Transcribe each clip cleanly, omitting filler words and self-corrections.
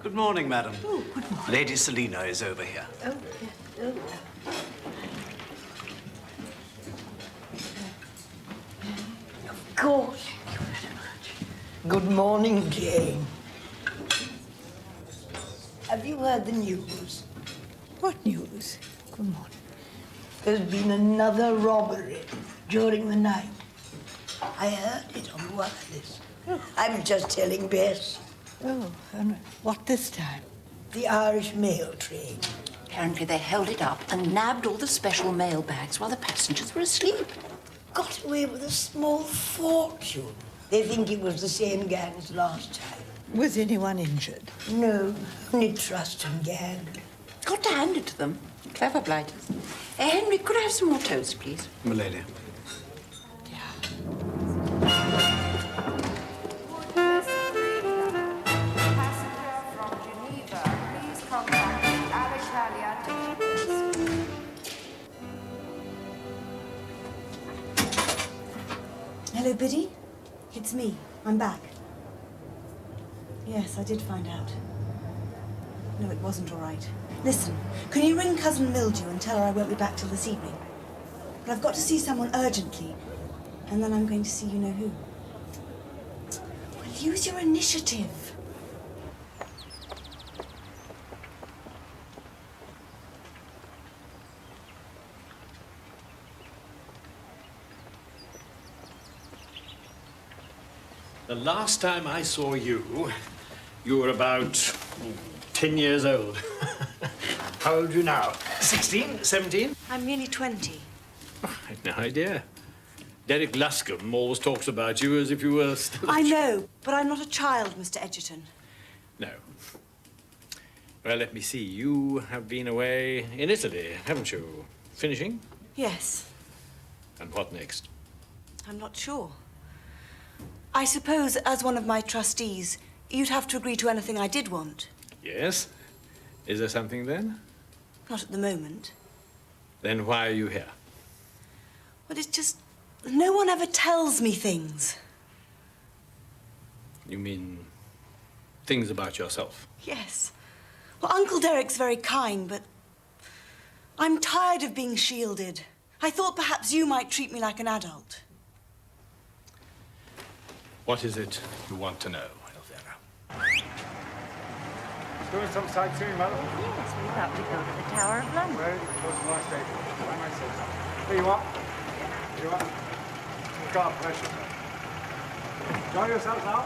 Good morning, madam. Oh, good morning. Lady Selina is over here. Oh, yes. Oh. Of course. Thank you very much. Good morning, Jane. Have you heard the news? What news? Good morning. There's been another robbery during the night. I heard it on the wireless. I was just telling Bess. Oh, and what this time? The Irish mail train. Apparently they held it up and nabbed all the special mail bags while the passengers were asleep. Got away with a small fortune. They think it was the same gang as last time. Was anyone injured? No, only Trust and Gag. Got to hand it to them. Clever blighters. Henry, could I have some more toast, please? Milady. Hello, Biddy. It's me. I'm back. Yes, I did find out. No, it wasn't all right. Listen, can you ring Cousin Mildew and tell her I won't be back till this evening? But I've got to see someone urgently, and then I'm going to see you-know-who. Well, use your initiative. The last time I saw you, you were about 10 years old. How old are you now? 16? 17? I'm nearly 20. Oh, I had no idea. Derek Luscombe always talks about you as if you were still I know, but I'm not a child, Mr. Edgerton. No. Well, let me see. You have been away in Italy, haven't you? Finishing? Yes, And what next? I'm not sure. I suppose, as one of my trustees, you'd have to agree to anything I did want. Yes? Is there something then? Not at the moment. Then why are you here? But it's just, no one ever tells me things. You mean things about yourself? Yes. Well, Uncle Derek's very kind, but I'm tired of being shielded. I thought perhaps you might treat me like an adult. What is it you want to know, Elvira? Doing some sightseeing, madam? Yes, we thought we'd go to the Tower of London. Very close to my station. I might say so. Here you are. Here you are. God bless you. Enjoy yourselves now.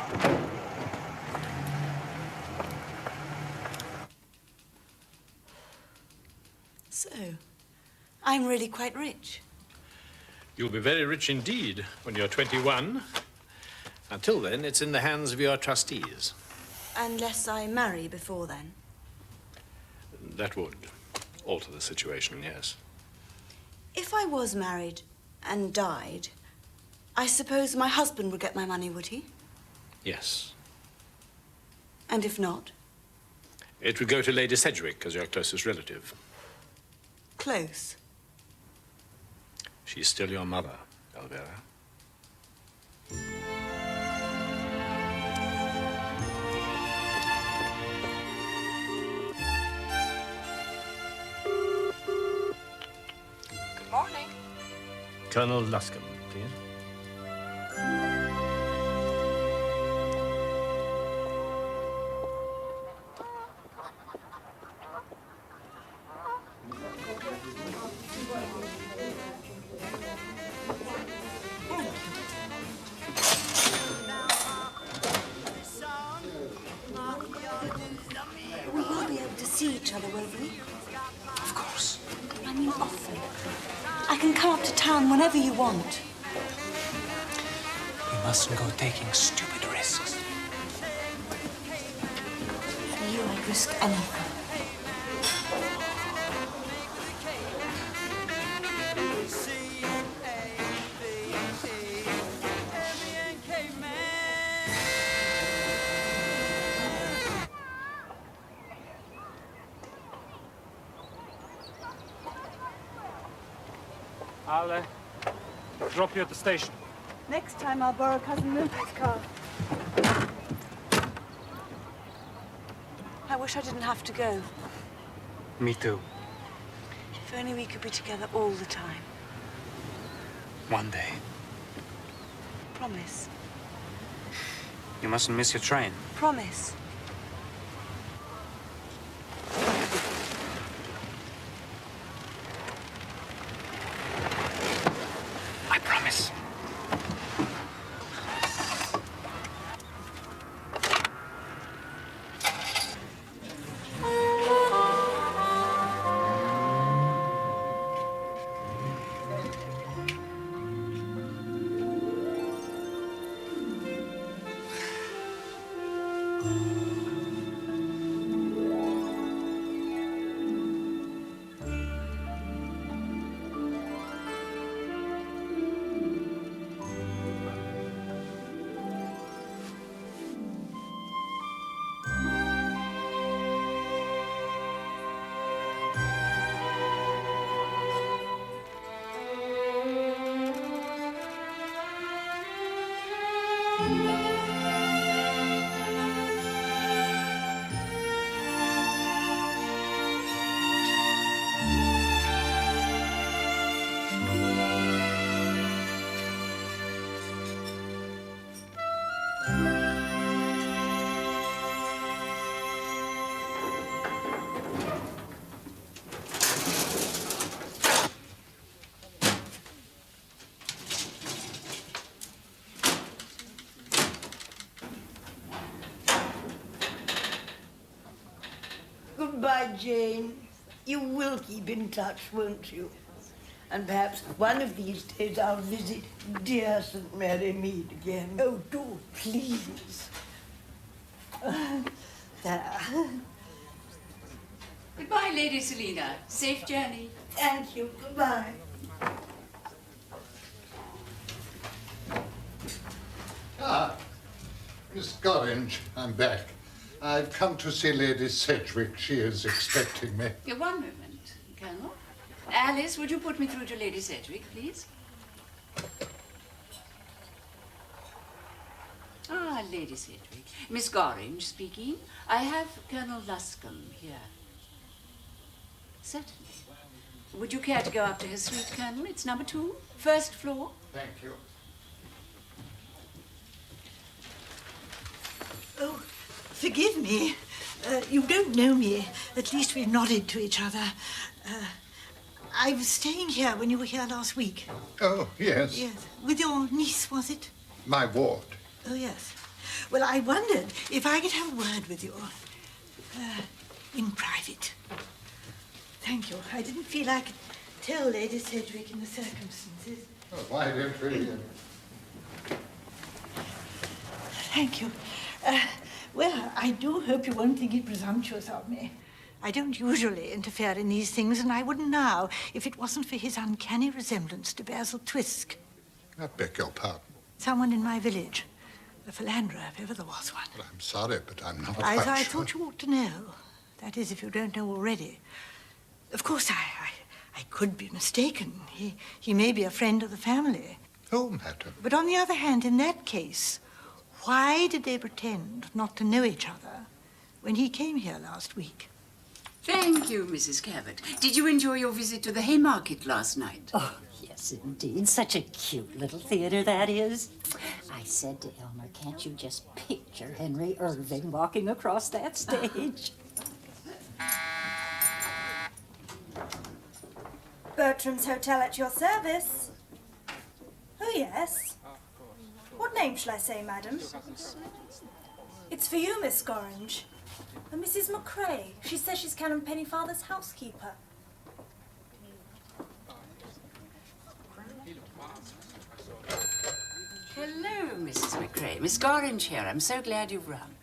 So, I'm really quite rich. You'll be very rich indeed when you're 21. Until then, it's in the hands of your trustees. Unless I marry before then. That would alter the situation, yes. If I was married and died, I suppose my husband would get my money, would he? Yes. And if not? It would go to Lady Sedgwick as your closest relative. Close. She's still your mother, Elvira. Good morning. Colonel Luscombe, please. We will be able to see each other, won't we? Of course. I mean, often. I can come up to town whenever you want. We mustn't go taking stupid risks. For you, I'd risk anything. I'll drop you at the station. Next time, I'll borrow Cousin Mildred's car. I wish I didn't have to go. Me too. If only we could be together all the time. One day. Promise. You mustn't miss your train. Promise. I promise. Goodbye, Jane. You will keep in touch, won't you? And perhaps one of these days I'll visit dear St. Mary Mead again. Oh, do, please. There. Goodbye, Lady Selina. Safe journey. Thank you. Goodbye. Ah, Miss Gorringe, I'm back. I've come to see Lady Sedgwick. She is expecting me. One moment, Colonel. Alice, would you put me through to Lady Sedgwick, please? Ah, Lady Sedgwick. Miss Gorringe speaking. I have Colonel Luscombe here. Certainly. Would you care to go up to his suite, Colonel? It's number 2, first floor. Thank you. Oh, forgive me. You don't know me. At least we nodded to each other. I was staying here when you were here last week. Oh, yes. Yes. With your niece, was it? My ward. Oh, yes. Well, I wondered if I could have a word with you. In private. Thank you. I didn't feel I could tell Lady Sedgwick in the circumstances. Oh, why don't we? Thank you. Well, I do hope you won't think it presumptuous of me. I don't usually interfere in these things, and I wouldn't now if it wasn't for his uncanny resemblance to Basil Twisk. I beg your pardon. Someone in my village. A philanderer, if ever there was one. Well, I'm sorry, but I'm not I quite sure. thought you ought to know. That is, if you don't know already. Of course, I could be mistaken. He may be a friend of the family. Oh, madam. But on the other hand, in that case, why did they pretend not to know each other when he came here last week? Thank you, Mrs. Cabot. Did you enjoy your visit to the Haymarket last night? Oh, yes, indeed. Such a cute little theater that is. I said to Elmer, can't you just picture Henry Irving walking across that stage? Bertram's Hotel at your service. Oh, yes. What name shall I say, madam? It's for you, Miss Gorringe. Mrs. McCrae. She says she's Canon Pennyfather's housekeeper. Hello, Mrs. McCrae. Miss Gorringe here. I'm so glad you've rung.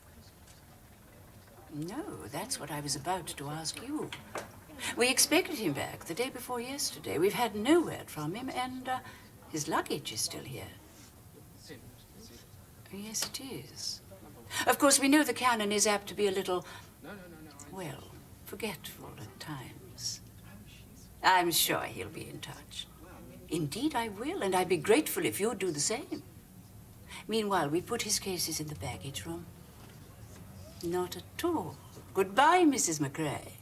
No, that's what I was about to ask you. We expected him back the day before yesterday. We've had no word from him, and his luggage is still here. Yes, it is. Of course, we know the Canon is apt to be a little, well, forgetful at times. I'm sure he'll be in touch. Indeed, I will, and I'd be grateful if you'd do the same. Meanwhile, we put his cases in the baggage room. Not at all. Goodbye, Mrs. McCrae.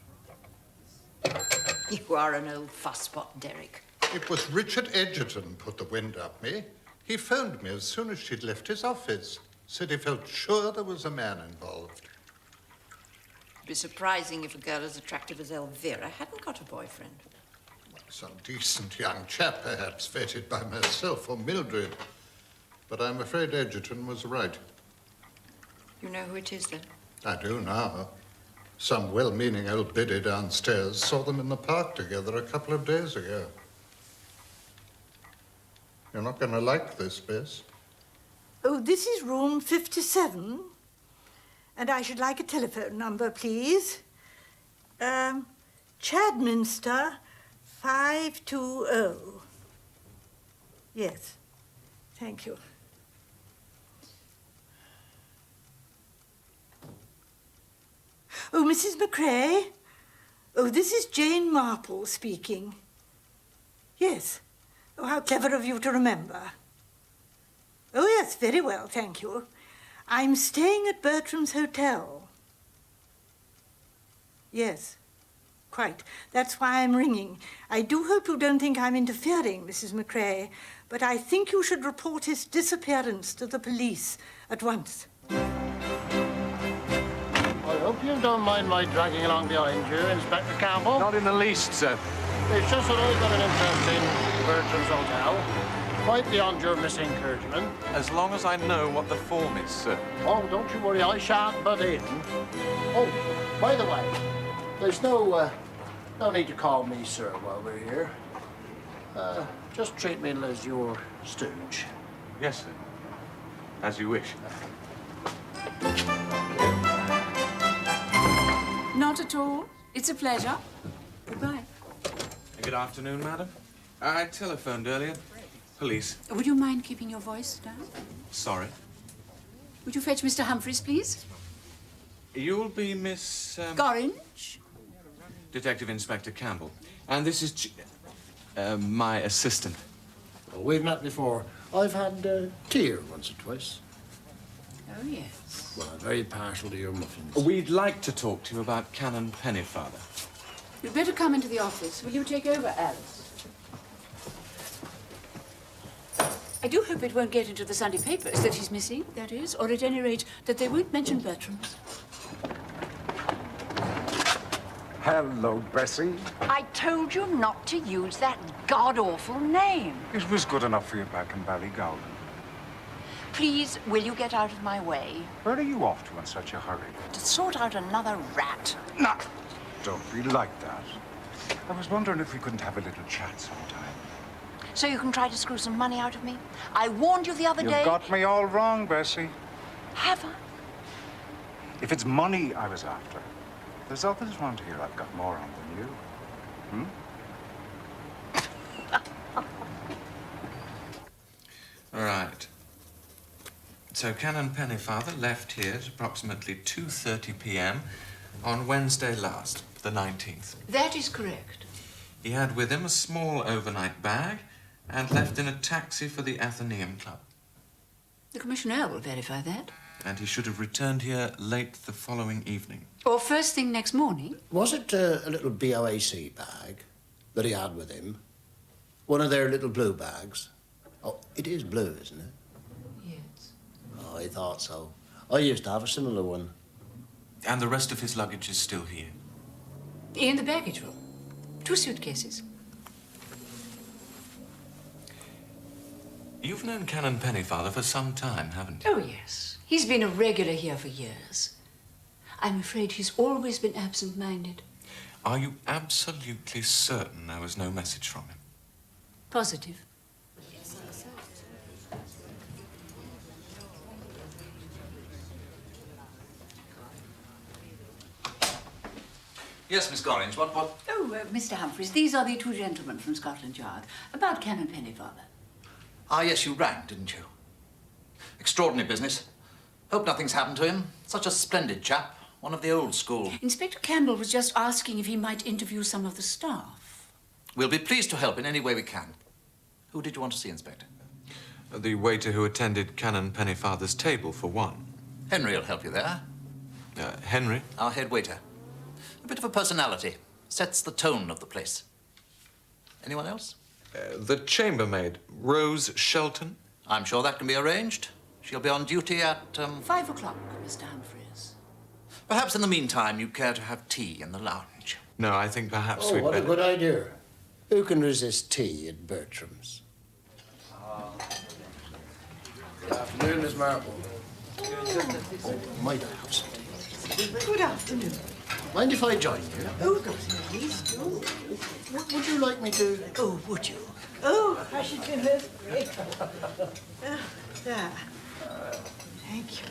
You are an old fusspot, Derek. It was Richard Edgerton put the wind up me. He phoned me as soon as she'd left his office. Said he felt sure there was a man involved. It'd be surprising if a girl as attractive as Elvira hadn't got a boyfriend. Some decent young chap, perhaps, vetted by myself or Mildred. But I'm afraid Edgerton was right. You know who it is, then? I do now. Some well-meaning old biddy downstairs saw them in the park together a couple of days ago. You're not going to like this, Bess. Oh, this is room 57. And I should like a telephone number, please. Chadminster 520. Yes, thank you. Oh, Mrs. McCrae? Oh, this is Jane Marple speaking. Yes. Oh, how clever of you to remember. Oh, yes, very well, thank you. I'm staying at Bertram's hotel. Yes, quite. That's why I'm ringing. I do hope you don't think I'm interfering, Mrs. McCrae, but I think you should report his disappearance to the police at once. I hope you don't mind my dragging along behind you, Inspector Campbell. Not in the least, sir. It's just that I've got an interest in Bertram's hotel. Quite beyond your missing clergyman. As long as I know what the form is, sir. Oh, don't you worry, I shan't butt in. Oh, by the way, there's no need to call me sir while we're here. Just treat me as your stooge. Yes, sir. As you wish. Not at all. It's a pleasure. Goodbye. Good afternoon, madam. I telephoned earlier. Police. Would you mind keeping your voice down? Sorry. Would you fetch Mr. Humphreys, please? You'll be Miss... Gorringe? Detective Inspector Campbell. And this is my assistant. Well, we've met before. I've had tea here once or twice. Oh, yes. Well, I'm very partial to your muffins. We'd like to talk to you about Canon Pennyfather. You'd better come into the office. Will you take over, Alice? I do hope it won't get into the Sunday papers that he's missing, that is, or at any rate, that they won't mention Bertram. Hello, Bessie. I told you not to use that god-awful name. It was good enough for you back in Ballygowden. Please, will you get out of my way? Where are you off to in such a hurry? To sort out another rat. No, don't be like that. I was wondering if we couldn't have a little chat sometime. So you can try to screw some money out of me? I warned you the other day. You got me all wrong, Bessie. Have I? If it's money I was after, there's others around here I've got more on than you. All right. So Canon Pennyfather left here at approximately 2:30 p.m. on Wednesday last, the 19th. That is correct. He had with him a small overnight bag and left in a taxi for the Athenaeum Club. The Commissioner will verify that. And he should have returned here late the following evening. Or first thing next morning. Was it a little BOAC bag that he had with him? One of their little blue bags? Oh, it is blue, isn't it? Yes. Oh, I thought so. I used to have a similar one. And the rest of his luggage is still here. In the baggage room. 2 suitcases. You've known Canon Pennyfather for some time, haven't you? Oh, yes. He's been a regular here for years. I'm afraid he's always been absent-minded. Are you absolutely certain there was no message from him? Positive. Yes, Miss Gorringe, what? Oh, Mr. Humphreys, these are the 2 gentlemen from Scotland Yard. About Canon Pennyfather. Ah, yes, you rang, didn't you? Extraordinary business. Hope nothing's happened to him. Such a splendid chap. One of the old school. Inspector Campbell was just asking if he might interview some of the staff. We'll be pleased to help in any way we can. Who did you want to see, Inspector? The waiter who attended Canon Pennyfather's table, for one. Henry will help you there. Henry? Our head waiter. A bit of a personality. Sets the tone of the place. Anyone else? The chambermaid, Rose Shelton. I'm sure that can be arranged. She'll be on duty at, 5 o'clock, Mr. Humphreys. Perhaps in the meantime you'd care to have tea in the lounge. No, I think perhaps Oh, we'd what better... a good idea. Who can resist tea at Bertram's? Good afternoon, Miss Marple. Oh, might I have some tea? Good afternoon. Mind if I join you? Oh, God, please do. Would you like me to? Oh, would you? Oh, I should be most grateful. There. Thank you.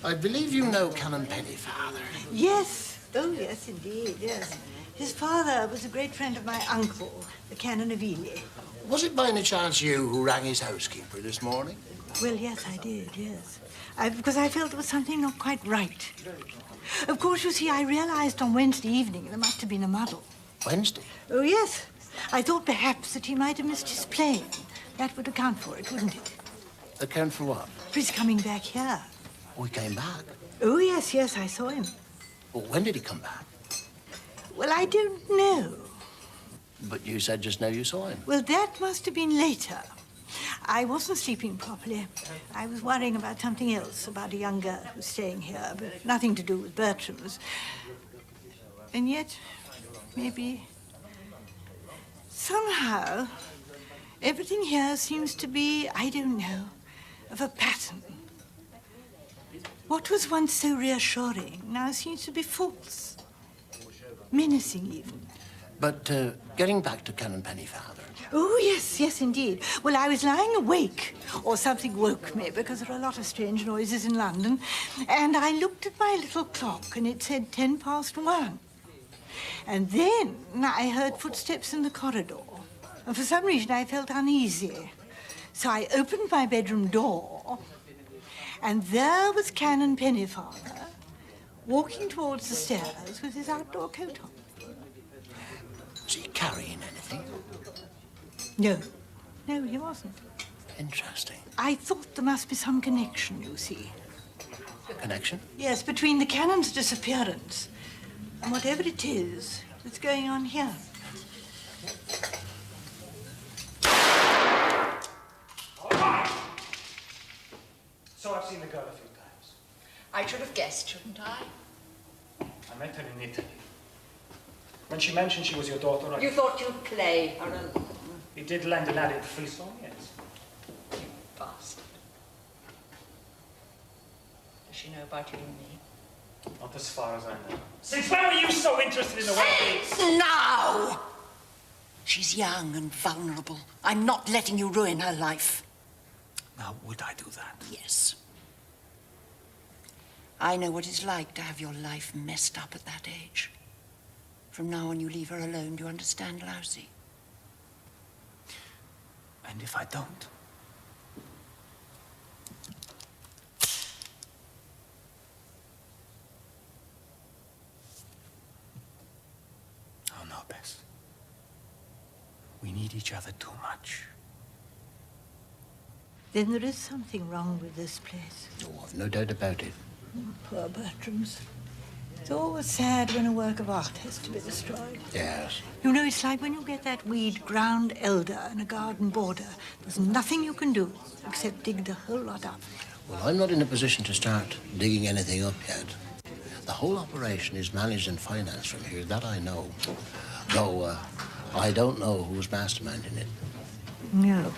I believe you know Canon Pennyfather. Yes. Oh, yes, indeed, yes. His father was a great friend of my uncle, the Canon of Ely. Was it by any chance you who rang his housekeeper this morning? Well, yes, I did, yes. Because I felt there was something not quite right. Of course, you see, I realized on Wednesday evening there must have been a muddle. Wednesday? Oh, yes. I thought perhaps that he might have missed his plane. That would account for it, wouldn't it? Account for what? For his coming back here. Oh, he came back. Oh, yes, yes, I saw him. Well, when did he come back? Well, I don't know. But you said just now you saw him. Well, that must have been later. I wasn't sleeping properly. I was worrying about something else, about a young girl who's staying here, but nothing to do with Bertram's. And yet, maybe, somehow, everything here seems to be, I don't know, of a pattern. What was once so reassuring now seems to be false, menacing even. But getting back to Canon Pennyfather. Oh, yes, yes, indeed. Well, I was lying awake, or something woke me, because there are a lot of strange noises in London, and I looked at my little clock, and it said 1:10 And then I heard footsteps in the corridor, and for some reason I felt uneasy. So I opened my bedroom door, and there was Canon Pennyfather, walking towards the stairs with his outdoor coat on. Was he carrying anything? No. No, he wasn't. Interesting. I thought there must be some connection, you see. Connection? Yes, between the Canon's disappearance and whatever it is that's going on here. All right. So I've seen the girl a few times. I should have guessed, shouldn't I? I met her in Italy. When she mentioned she was your daughter, You thought you'd play her alone. He did lend an added frisson, yes. You bastard. Does she know about you and me? Not as far as I know. Since when were you so interested in the way Since now! She's young and vulnerable. I'm not letting you ruin her life. Now, would I do that? Yes. I know what it's like to have your life messed up at that age. From now on, you leave her alone. Do you understand, Lousy? And if I don't? Oh, no, Bess. We need each other too much. Then there is something wrong with this place. Oh, I've no doubt about it. Poor Bertram's. It's always sad when a work of art has to be destroyed. Yes. You know, it's like when you get that weed ground elder in a garden border. There's nothing you can do except dig the whole lot up. Well, I'm not in a position to start digging anything up yet. The whole operation is managed and financed from here, that I know. Though, I don't know who's masterminding it. No.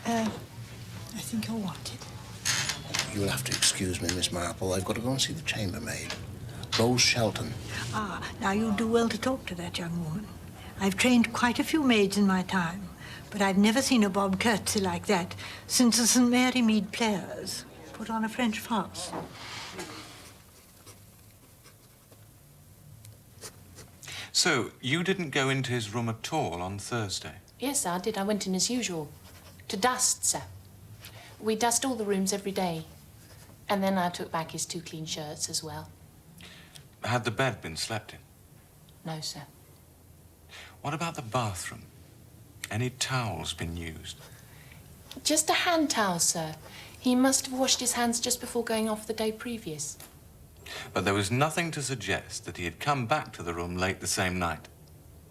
I think you're wanted. You'll have to excuse me, Miss Marple. I've got to go and see the chambermaid. Rose Shelton. Ah, now you do well to talk to that young woman. I've trained quite a few maids in my time, but I've never seen a bob curtsy like that since the St. Mary Mead Players put on a French farce. So, you didn't go into his room at all on Thursday? Yes, I did. I went in as usual. To dust, sir. We dust all the rooms every day. And then I took back his 2 clean shirts as well. Had the bed been slept in? No, sir. What about the bathroom? Any towels been used? Just a hand towel, sir. He must have washed his hands just before going off the day previous. But there was nothing to suggest that he had come back to the room late the same night.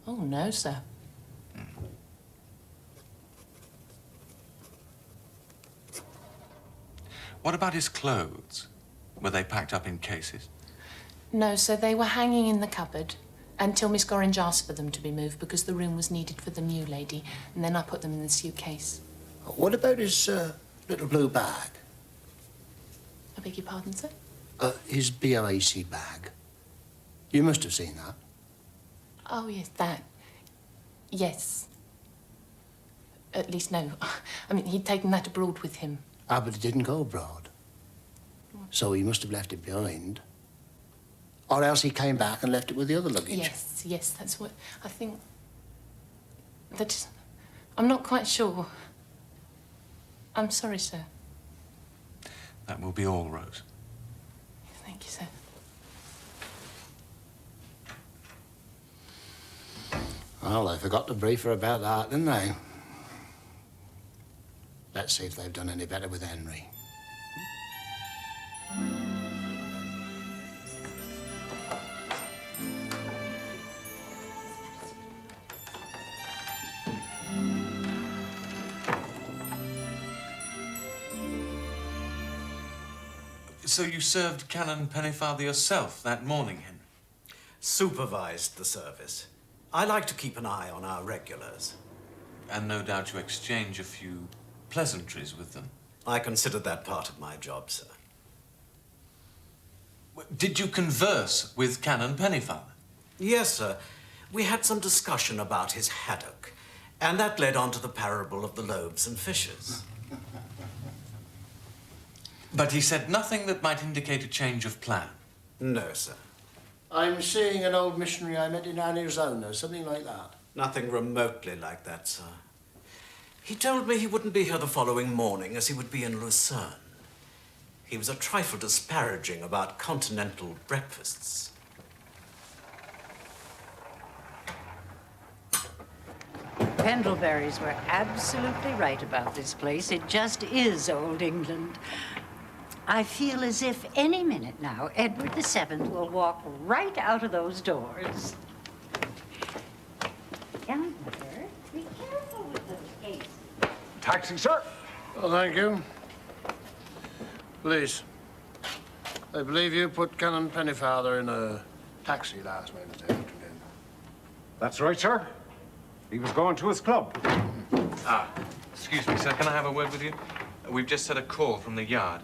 Oh, no, sir. What about his clothes? Were they packed up in cases? No, sir, they were hanging in the cupboard until Miss Gorringe asked for them to be moved because the room was needed for the new lady, and then I put them in the suitcase. What about his little blue bag? I beg your pardon, sir? His BOAC bag. You must have seen that. Oh, yes, that. Yes. At least, no. I mean, he'd taken that abroad with him. Ah, but it didn't go abroad. So he must have left it behind. Or else he came back and left it with the other luggage. Yes, yes, that's what I think. That I'm not quite sure. I'm sorry, sir. That will be all, Rose. Thank you, sir. Well, they forgot to brief her about that, didn't they? Let's see if they've done any better with Henry. So you served Canon Pennyfather yourself that morning, Henry? Supervised the service. I like to keep an eye on our regulars. And no doubt you exchange a few pleasantries with them. I consider that part of my job, sir. Did you converse with Canon Pennyfather? Yes, sir. We had some discussion about his haddock, and that led on to the parable of the loaves and fishes. But he said nothing that might indicate a change of plan? No, sir. I'm seeing an old missionary I met in Arizona, something like that. Nothing remotely like that, sir. He told me he wouldn't be here the following morning, as he would be in Lucerne. He was a trifle disparaging about continental breakfasts. Pendleberries were absolutely right about this place. It just is old England. I feel as if any minute now, Edward VII will walk right out of those doors. Young mother, be careful with those gates. Taxi, sir. Oh, thank you. Please. I believe you put Canon Pennyfather in a taxi last Wednesday afternoon. That's right, sir. He was going to his club. Ah, excuse me, sir. Can I have a word with you? We've just had a call from the yard.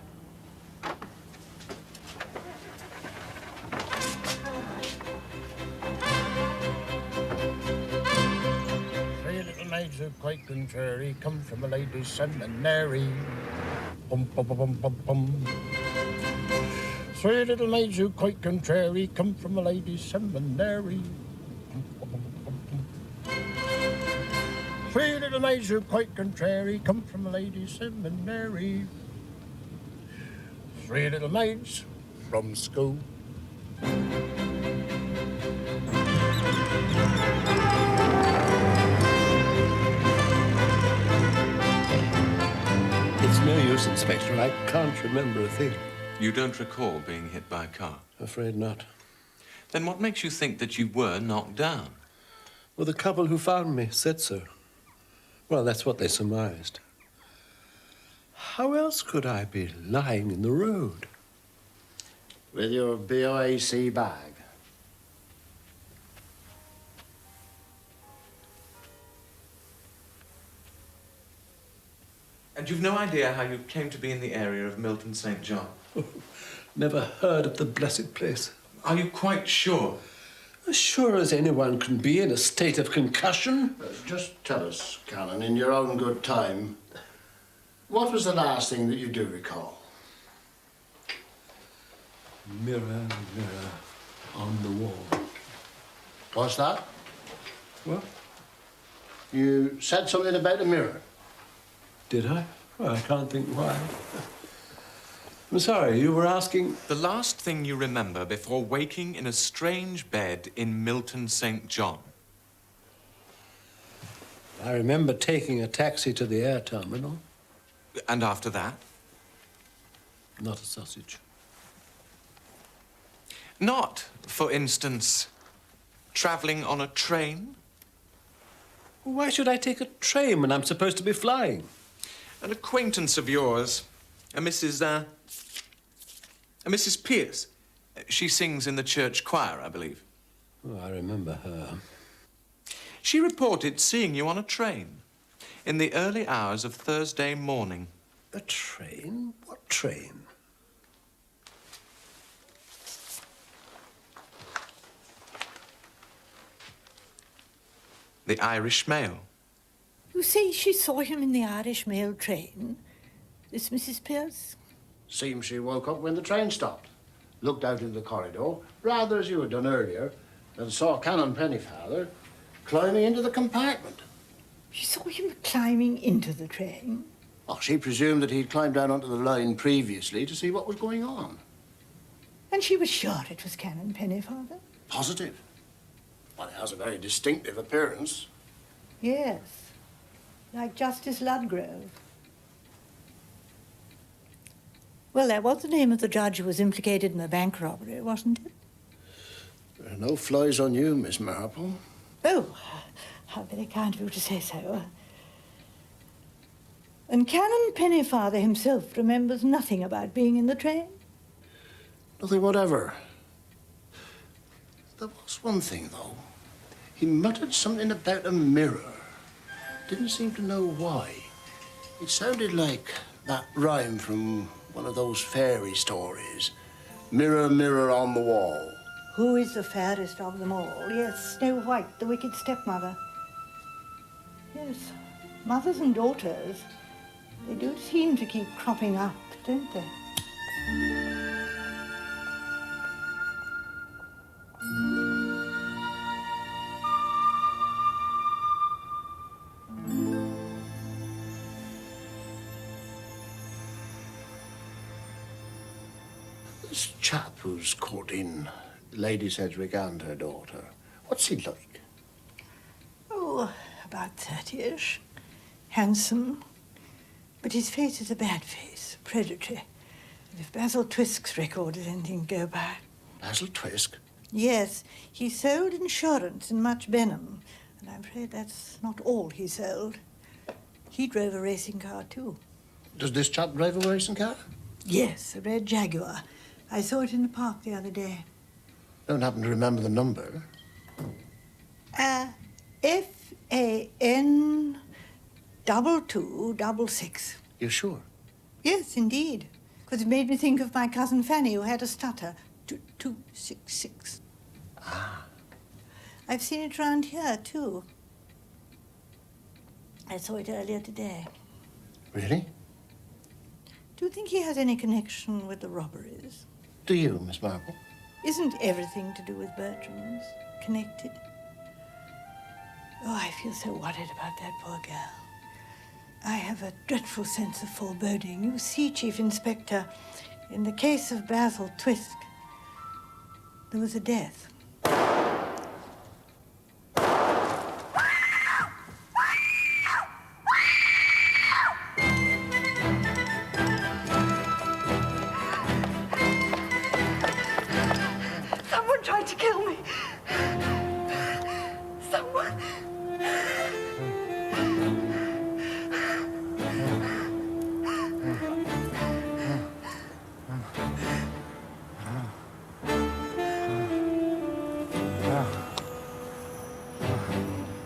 Three little maids who quite contrary come from a ladies' seminary. Bum, bum, bum, bum, bum, bum. Three little maids who quite contrary come from a ladies' seminary. Bum, bum, bum, bum, bum. Three little maids who quite contrary come from a ladies' seminary. Three little maids from school. It's no use, Inspector. I can't remember a thing. You don't recall being hit by a car? Afraid not. Then what makes you think that you were knocked down? Well, the couple who found me said so. Well, that's what they surmised. How else could I be lying in the road? With your BOAC bag. And you've no idea how you came to be in the area of Milton St. John? Never heard of the blessed place. Are you quite sure? As sure as anyone can be in a state of concussion. Just tell us, Canon, in your own good time, what was the last thing that you do recall? Mirror, mirror on the wall. What's that? What? You said something about a mirror. Did I? Well, I can't think why. I'm sorry, you were asking... The last thing you remember before waking in a strange bed in Milton St. John? I remember taking a taxi to the air terminal. And after that? not a sausage. Not, for instance, travelling on a train? Why should I take a train when I'm supposed to be flying? An acquaintance of yours, a Mrs. Pierce. She sings in the church choir, I believe. Oh, I remember her. She reported seeing you on a train in the early hours of Thursday morning. A train? What train? The Irish Mail. You say she saw him in the Irish Mail train? This Mrs. Pierce? Seems she woke up when the train stopped, looked out into the corridor, rather as you had done earlier, and saw Canon Pennyfather climbing into the compartment. She saw him climbing into the train? Oh, she presumed that he'd climbed down onto the line previously to see what was going on. And she was sure it was Canon Pennyfather? Positive. Well, he has a very distinctive appearance. Yes, like Justice Ludgrove. Well, that was the name of the judge who was implicated in the bank robbery, wasn't it? There are no flies on you, Miss Marple. Oh, how very kind of you to say so. And Canon Pennyfather himself remembers nothing about being in the train? Nothing whatever. There was one thing, though. He muttered something about a mirror. Didn't seem to know why. It sounded like that rhyme from one of those fairy stories. Mirror, mirror on the wall. Who is the fairest of them all? Yes, Snow White, the wicked stepmother. Yes, mothers and daughters, they do seem to keep cropping up, don't they? This chap who's courting Lady Sedgwick and her daughter, what's he like? Oh, about 30-ish. Handsome. But his face is a bad face, predatory. And if Basil Twisk's record is anything to go by. Basil Twisk? Yes, he sold insurance in Much Benham, and I'm afraid that's not all he sold. He drove a racing car, too. Does this chap drive a racing car? Yes, a red Jaguar. I saw it in the park the other day. Don't happen to remember the number. FAN 2266. You sure? Yes, indeed. Because it made me think of my cousin Fanny, who had a stutter. 2266. Ah. I've seen it round here, too. I saw it earlier today. Really? Do you think he has any connection with the robberies? Do you, Miss Marple? Isn't everything to do with Bertram's connected? Oh, I feel so worried about that poor girl. I have a dreadful sense of foreboding. You see, Chief Inspector, in the case of Basil Twisk, there was a death. Someone tried to kill me. Someone.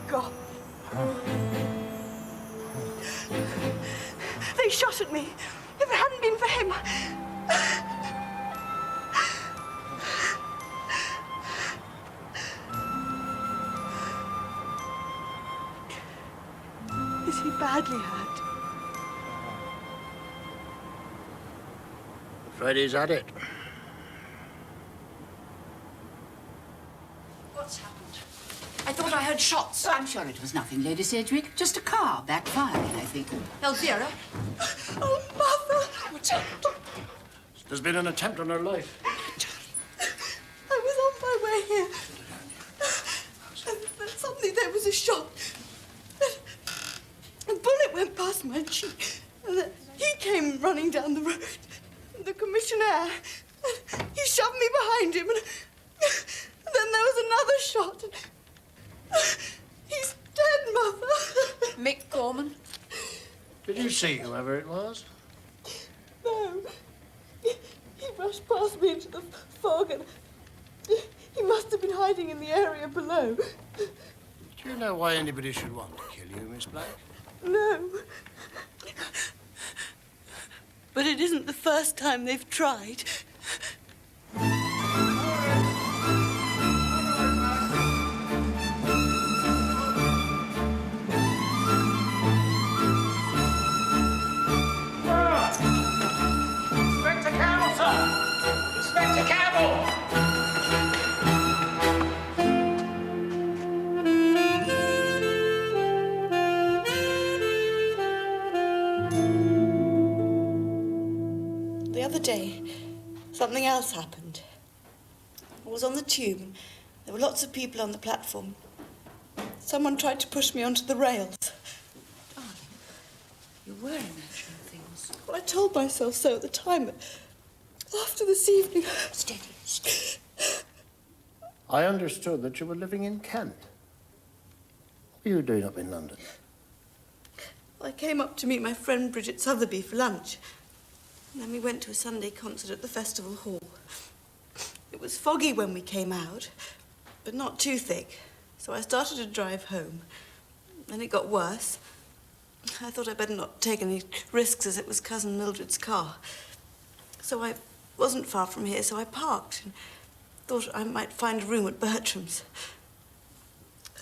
God. They shot at me. If it hadn't been for him. Is he badly hurt? Afraid he's at it. What's happened? I thought I heard shots. Oh, I'm sure it was nothing, Lady Sedgwick. Just a car backfiring, I think. Elvira? Oh, Mother! What's happened? There's been an attempt on her life. I was on my way here. And suddenly there was a shot. A bullet went past my cheek. And then he came running down the road. And the questionnaire. He shoved me behind him, and then there was another shot. He's dead, Mother. Mick Gorman? Did you see whoever it was? No. He rushed past me into the fog, and he must have been hiding in the area below. Do you know why anybody should want to kill you, Miss Black? No. But it isn't the first time they've tried. Inspector Campbell, sir! Inspector Campbell! The other day, something else happened. I was on the tube, and there were lots of people on the platform. Someone tried to push me onto the rails. Darling, you were imagining things. Well, I told myself so at the time, but after this evening... Steady, steady. I understood that you were living in Kent. What were you doing up in London? I came up to meet my friend Bridget Sotheby for lunch. And then we went to a Sunday concert at the festival hall. It was foggy when we came out, but not too thick. So I started to drive home. Then it got worse. I thought I'd better not take any risks as it was Cousin Mildred's car. So I wasn't far from here, so I parked and thought I might find a room at Bertram's.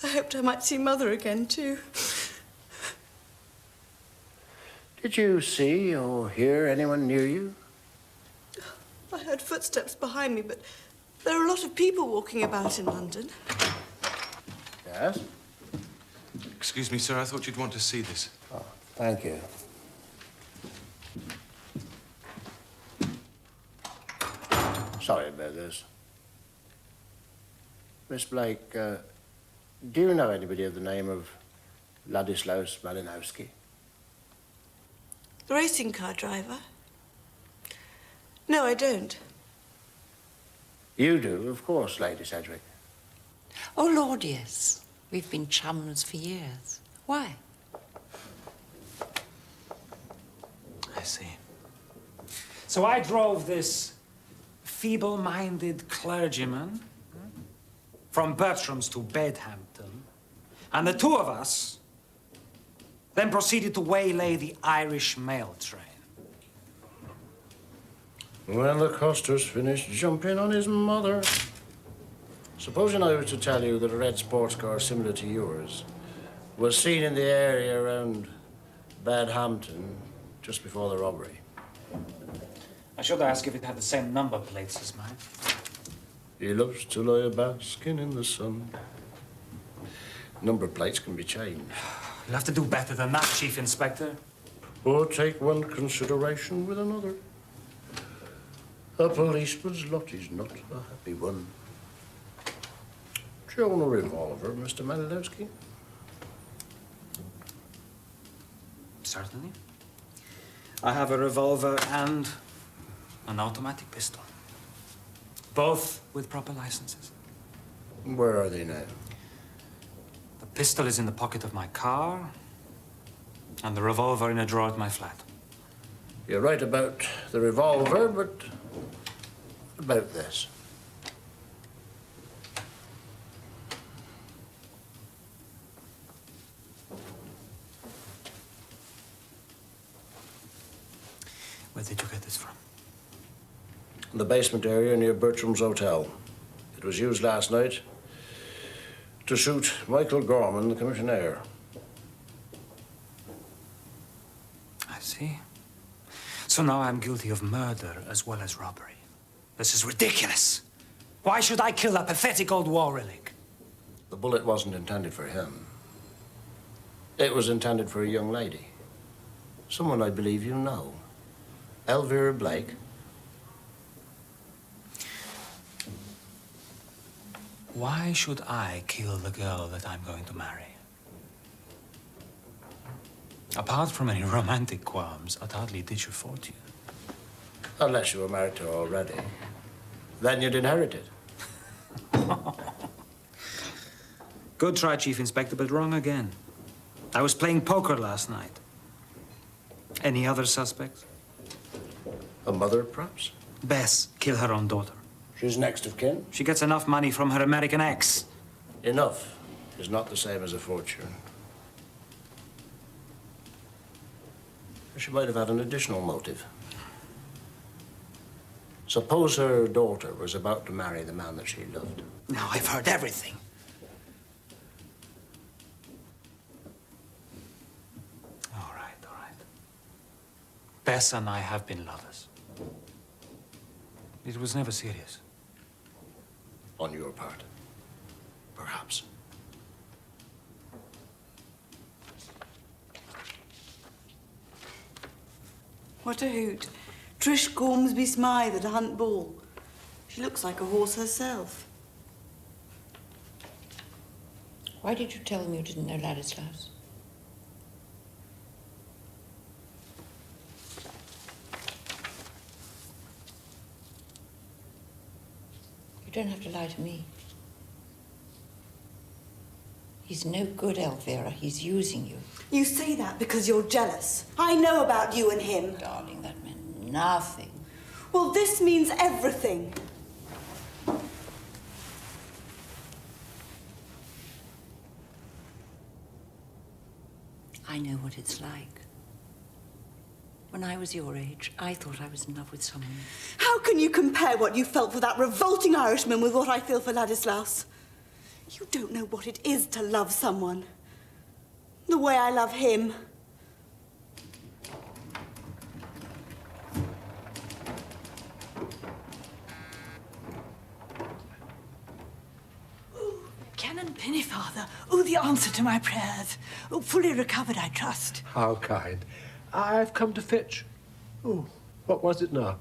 I hoped I might see Mother again, too. Did you see or hear anyone near you? I heard footsteps behind me, but there are a lot of people walking about in London. Yes? Excuse me, sir. I thought you'd want to see this. Oh, thank you. Sorry about this. Miss Blake, do you know anybody of the name of Ladislaus Malinowski? The racing car driver? No, I don't. You do, of course, Lady Sedgwick. Oh, Lord, yes. We've been chums for years. Why? I see. So I drove this feeble-minded clergyman from Bertram's to Bedhampton, and the two of us then proceeded to waylay the Irish mail train. When the coster's finished jumping on his mother. Supposing I was to tell you that a red sports car similar to yours was seen in the area around Bedhampton just before the robbery. I should ask if it had the same number plates as mine. He loves to lie basking in the sun. Number plates can be changed. You'll have to do better than that, Chief Inspector. Or take one consideration with another. A policeman's lot is not a happy one. Do you own a revolver, Mr. Malinowski? Certainly. I have a revolver and an automatic pistol. Both with proper licenses. Where are they now? The pistol is in the pocket of my car, and the revolver in a drawer at my flat. You're right about the revolver, but what about this? Where did you get this from? The basement area near Bertram's hotel. It was used last night to shoot Michael Gorman, the commissionaire. I see. So now I'm guilty of murder as well as robbery. This is ridiculous. Why should I kill a pathetic old war relic? The bullet wasn't intended for him. It was intended for a young lady. Someone I believe you know. Elvira Blake. Why should I kill the girl that I'm going to marry? Apart from any romantic qualms, I'd hardly ditch your fortune. Unless you were married to her already. Then you'd inherit it. Good try, Chief Inspector, but wrong again. I was playing poker last night. Any other suspects? A mother, perhaps? Bess, kill her own daughter. She's next of kin? She gets enough money from her American ex. Enough is not the same as a fortune. She might have had an additional motive. Suppose her daughter was about to marry the man that she loved. Now, I've heard everything. All right. Bess and I have been lovers. It was never serious. On your part, perhaps. What a hoot. Trish Gormsby Smythe at a hunt ball. She looks like a horse herself. Why did you tell them you didn't know Ladislaus? You don't have to lie to me. He's no good, Elvira. He's using you. You say that because you're jealous. I know about you and him. Darling, that meant nothing. Well, this means everything. I know what it's like. When I was your age, I thought I was in love with someone. How can you compare what you felt for that revolting Irishman with what I feel for Ladislaus? You don't know what it is to love someone. The way I love him. Canon Pennyfather. Oh, the answer to my prayers. Oh, fully recovered, I trust. How kind. I've come to fetch. Oh, what was it now?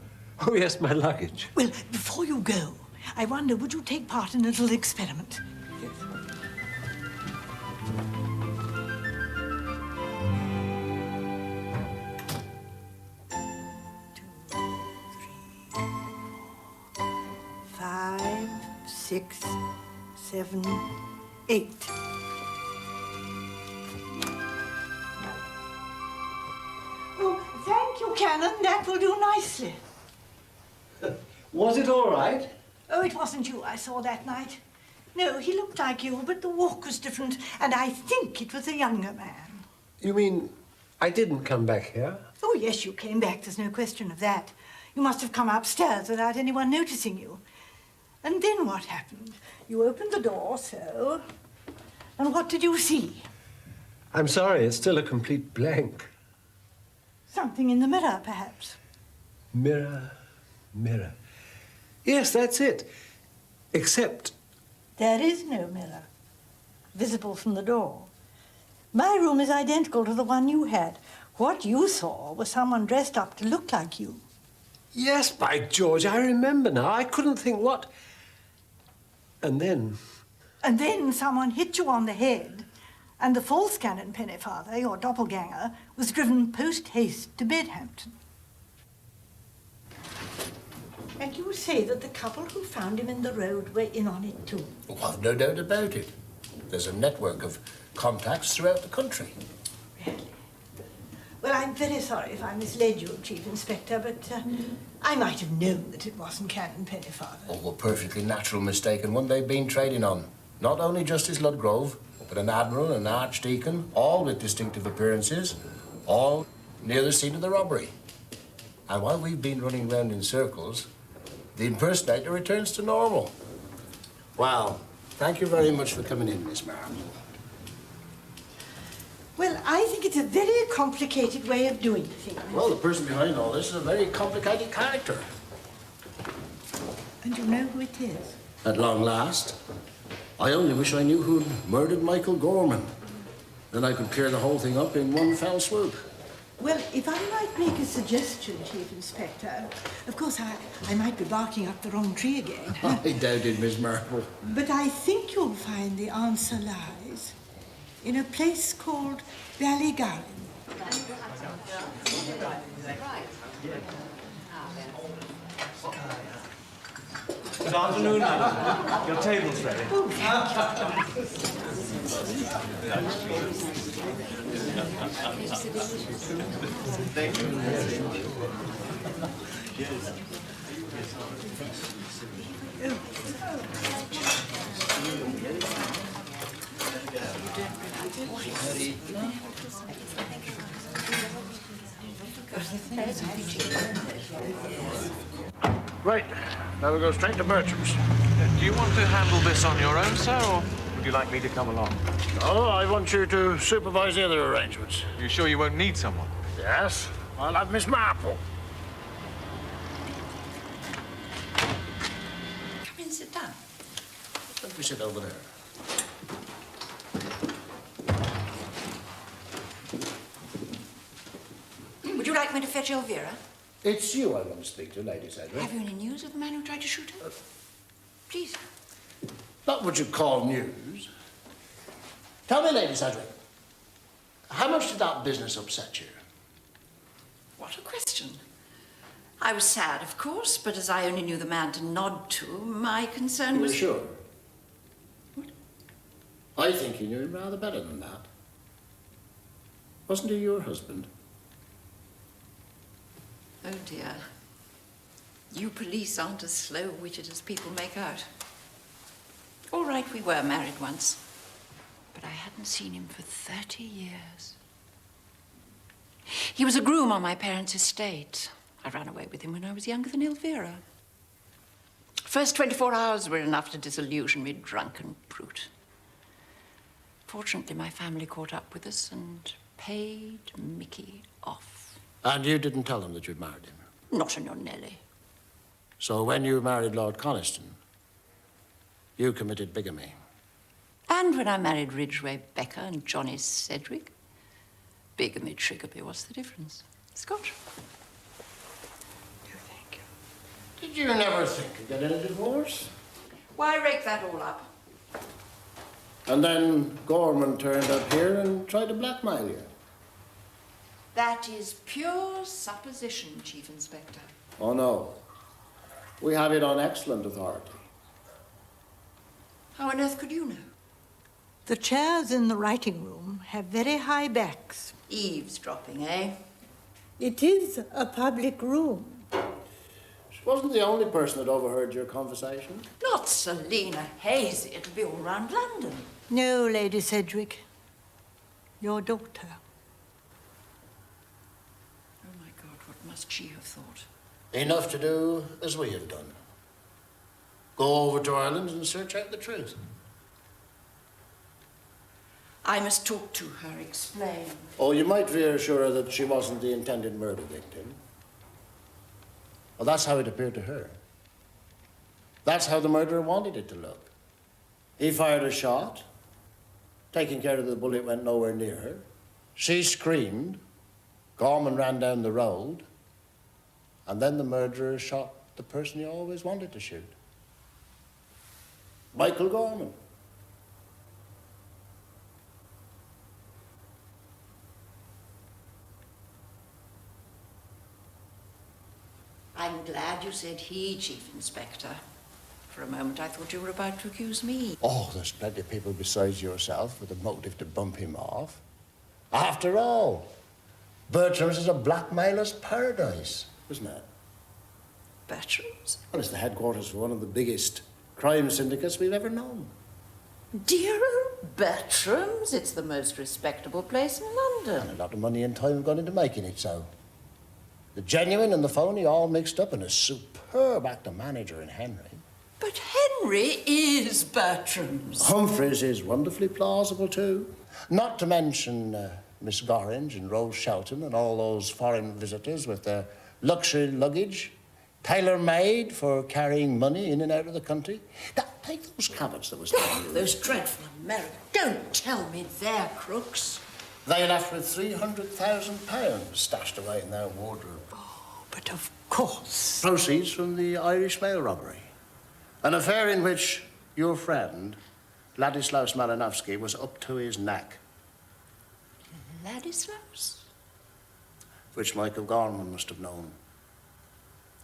Oh, yes, my luggage. Well, before you go, I wonder, would you take part in a little experiment? Yes. Five, 6, 7, 8. Oh, thank you, Canon. That will do nicely. Was it all right? Oh, it wasn't you I saw that night. No, he looked like you, but the walk was different, and I think it was a younger man. You mean I didn't come back here? Oh, yes, you came back. There's no question of that. You must have come upstairs without anyone noticing you. And then what happened? You opened the door, so... And what did you see? I'm sorry, it's still a complete blank. Something in the mirror, perhaps. Mirror, mirror. Yes, that's it. Except... There is no mirror visible from the door. My room is identical to the one you had. What you saw was someone dressed up to look like you. Yes, by George, I remember now. I couldn't think what... And then... And then someone hit you on the head, and the false Canon Pennyfather, your doppelganger, was driven post-haste to Bedhampton. And you say that the couple who found him in the road were in on it too? Oh, I've no doubt about it. There's a network of contacts throughout the country. Really? Well, I'm very sorry if I misled you, Chief Inspector, but I might have known that it wasn't Canon Pennyfather. Oh, a perfectly natural mistake, and one they've been trading on. Not only Justice Ludgrove, but an admiral and an archdeacon, all with distinctive appearances, all near the scene of the robbery. And while we've been running round in circles, the impersonator returns to normal. Well, thank you very much for coming in, Miss Marple. Well, I think it's a very complicated way of doing things. Well, the person behind all this is a very complicated character. And you know who it is? At long last. I only wish I knew who'd murdered Michael Gorman. Then I could clear the whole thing up in one fell swoop. Well, if I might make a suggestion, Chief Inspector, of course, I might be barking up the wrong tree again. I doubt it, Miss Marple. But I think you'll find the answer lies in a place called Ballygowan. Good afternoon, madam. Your table's ready. Oh, thank you. Right, now we'll go straight to Bertram's. Do you want to handle this on your own, sir, or would you like me to come along? Oh, I want you to supervise the other arrangements. You sure you won't need someone? Yes, I'll have Miss Marple. Come in, sit down. Let me sit over there. Would you like me to fetch Elvira? It's you I want to speak to, Lady Sedgwick. Have you any news of the man who tried to shoot her? Please. Not what you call news. Tell me, Lady Sedgwick, how much did that business upset you? What a question. I was sad, of course, but as I only knew the man to nod to, my concern was... You were sure? What? I think you knew him rather better than that. Wasn't he your husband? Oh, dear. You police aren't as slow-witted as people make out. All right, we were married once, but I hadn't seen him for 30 years. He was a groom on my parents' estate. I ran away with him when I was younger than Elvira. First 24 hours were enough to disillusion me, drunken brute. Fortunately, my family caught up with us and paid Mickey off. And you didn't tell them that you'd married him? Not on your Nelly. So when you married Lord Coniston, you committed bigamy? And when I married Ridgway Becker and Johnny Sedgwick, bigamy, trigamy, what's the difference? Scotch. No, thank you. Did you never think of getting a divorce? Why rake that all up? And then Gorman turned up here and tried to blackmail you? That is pure supposition, Chief Inspector. Oh, no. We have it on excellent authority. How on earth could you know? The chairs in the writing room have very high backs. Eavesdropping, eh? It is a public room. She wasn't the only person that overheard your conversation. Not Selina Hazy. It'll be all round London. No, Lady Sedgwick. Your daughter. Oh, my God, what must she have thought? Enough to do as we have done. Go over to Ireland and search out the truth. I must talk to her, explain. Oh, you might reassure her that she wasn't the intended murder victim. Well, that's how it appeared to her. That's how the murderer wanted it to look. He fired a shot. Taking care of the bullet went nowhere near her. She screamed. Gorman ran down the road. And then the murderer shot the person he always wanted to shoot. Michael Gorman. I'm glad you said he, Chief Inspector. For a moment, I thought you were about to accuse me. Oh, there's plenty of people besides yourself with a motive to bump him off. After all, Bertram's is a blackmailer's paradise, isn't it? Bertram's? Well, it's the headquarters for one of the biggest crime syndicates we've ever known. Dear old Bertram's? It's the most respectable place in London. And a lot of money and time have gone into making it so. The genuine and the phony all mixed up in a superb actor manager in Henry. But Henry is Bertram's. Humphreys is wonderfully plausible, too. Not to mention Miss Gorringe and Rose Shelton and all those foreign visitors with their luxury luggage, tailor-made for carrying money in and out of the country. Now, take those cabins that was Oh, those dreadful Americans. Don't tell me they're crooks. They left with £300,000 stashed away in their wardrobe. Oh, but of course. Proceeds from the Irish mail robbery. An affair in which your friend, Ladislaus Malinowski, was up to his neck. Ladislaus? Which Michael Gorman must have known.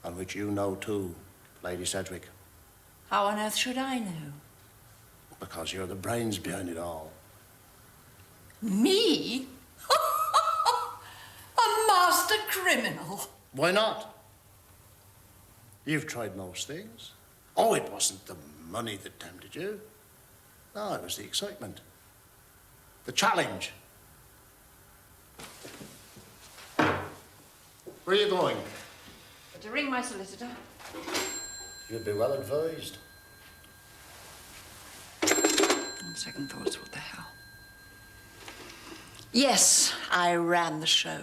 And which you know too, Lady Sedgwick. How on earth should I know? Because you're the brains behind it all. Me? A master criminal? Why not? You've tried most things. Oh, it wasn't the money that tempted you. No, it was the excitement. The challenge. Where are you going? To ring my solicitor. You'd be well advised. On second thoughts, what the hell? Yes, I ran the show.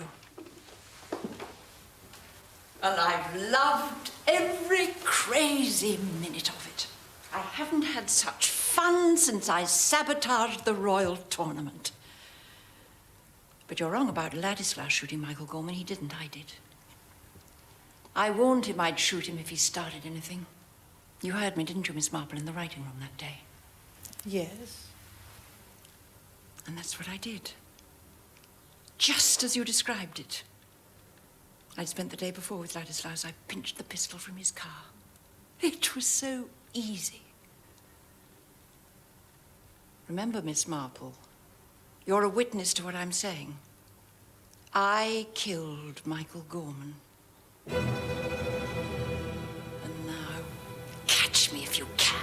And I've loved every crazy minute of it. I haven't had such fun since I sabotaged the royal tournament. But you're wrong about Ladislaus shooting Michael Gorman. He didn't, I did. I warned him I'd shoot him if he started anything. You heard me, didn't you, Miss Marple, in the writing room that day? Yes. And that's what I did. Just as you described it. I'd spent the day before with Ladislaus. I pinched the pistol from his car. It was so easy. Remember, Miss Marple, you're a witness to what I'm saying. I killed Michael Gorman. And now, catch me if you can.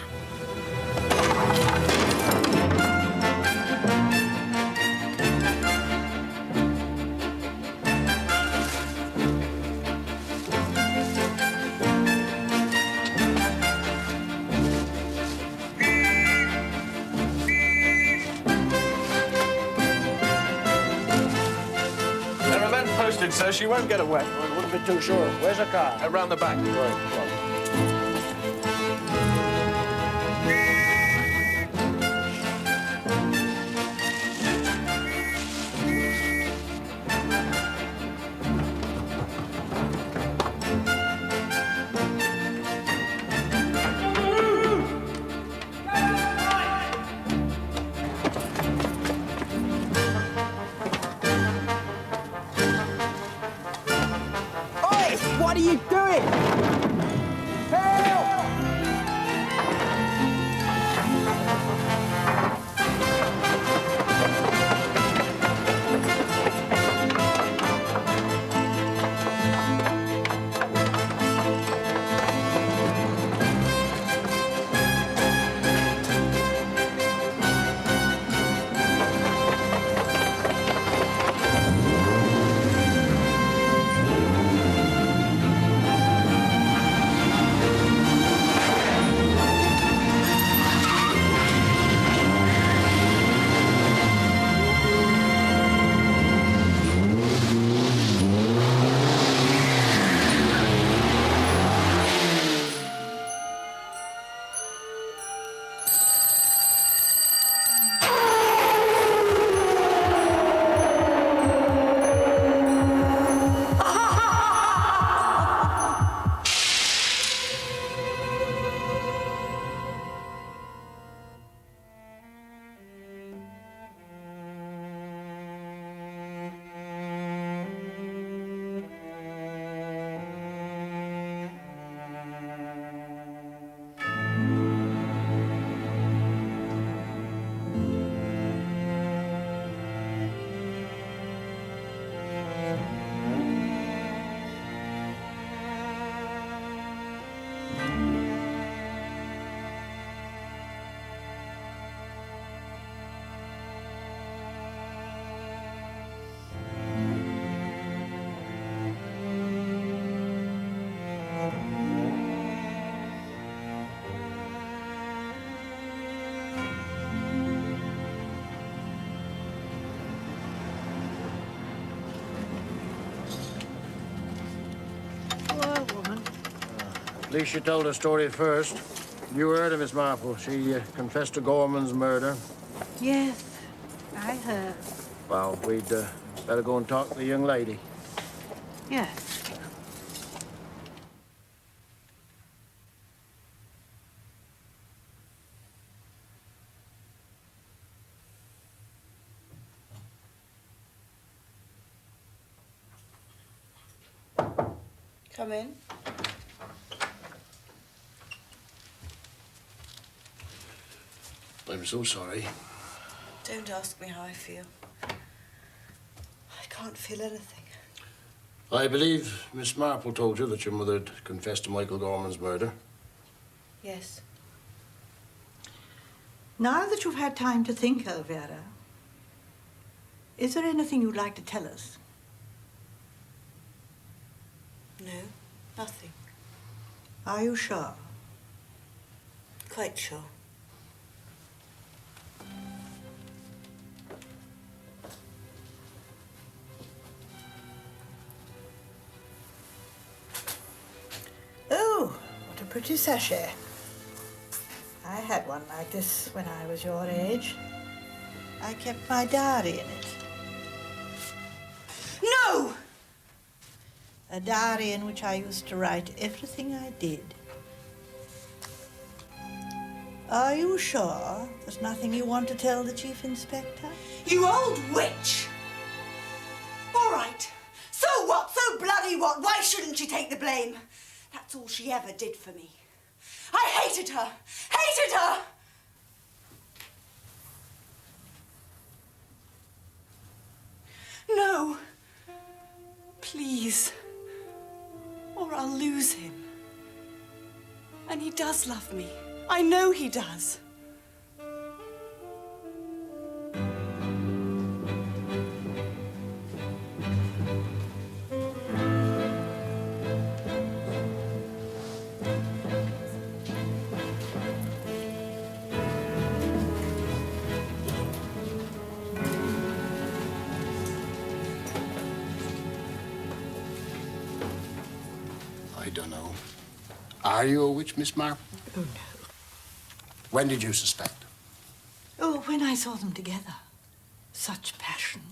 There are men posted, sir. She won't get away. I wouldn't be too sure. Where's the car? Around the back. Right. What are you doing? Help! At least she told her story first. You heard of Miss Marple. She confessed to Gorman's murder. Yes, I heard. Well, we'd better go and talk to the young lady. Yes. Come in. I'm so sorry. Don't ask me how I feel. I can't feel anything. I believe Miss Marple told you that your mother had confessed to Michael Gorman's murder. Yes. Now that you've had time to think, Elvira, is there anything you'd like to tell us? No, nothing. Are you sure? Quite sure. Oh, what a pretty sachet. I had one like this when I was your age. I kept my diary in it. No! A diary in which I used to write everything I did. Are you sure there's nothing you want to tell the Chief Inspector? You old witch! All right. So what? So bloody what? Why shouldn't she take the blame? That's all she ever did for me. I hated her! Hated her! No. Please. Or I'll lose him. And he does love me. I know he does. I don't know. Are you a witch, Miss Marple? Oh, no. When did you suspect? Oh, when I saw them together. Such passion.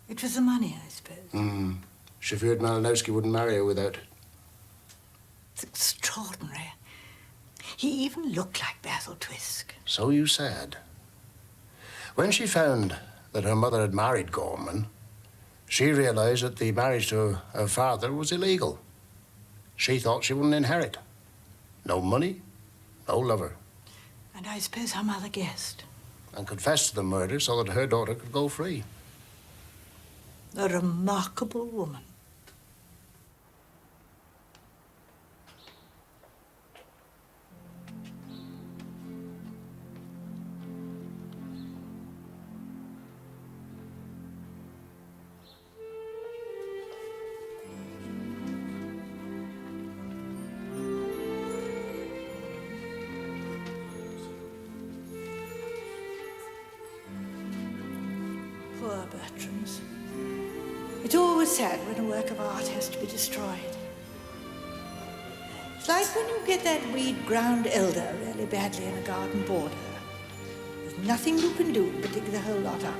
It was the money, I suppose. She feared Malinowski wouldn't marry her without it. It's extraordinary. He even looked like Basil Twisk. So you said. When she found that her mother had married Gorman, she realized that the marriage to her father was illegal. She thought she wouldn't inherit. No money, no lover. And I suppose her mother guessed. And confessed to the murder so that her daughter could go free. A remarkable woman. Poor Bertrams. It's always sad when a work of art has to be destroyed. It's like when you get that weed ground elder really badly in a garden border. There's nothing you can do but dig the whole lot up.